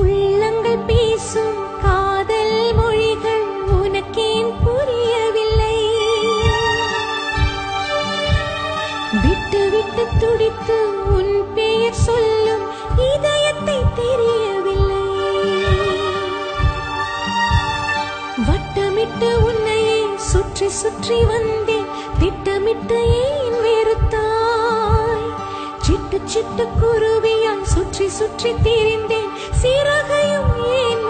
உள்ளங்கள் பேசும் காதல் மொழிகள் உனக்கேன் புரியவில்லை? விட்டு விட்டு துடித்து உன் பெயர் சொல்லும் இதயத்தை தெரியவில்லை. வட்டமிட்டு உன்னையே சுற்றி சுற்றி வந்தேன், திட்டமிட்டு ஏன் வெறுத்தாய்? சிட்டு சிட்டு குருவியால் சுற்றி சுற்றி திரிந்தேன், சிறகையும் ஏன்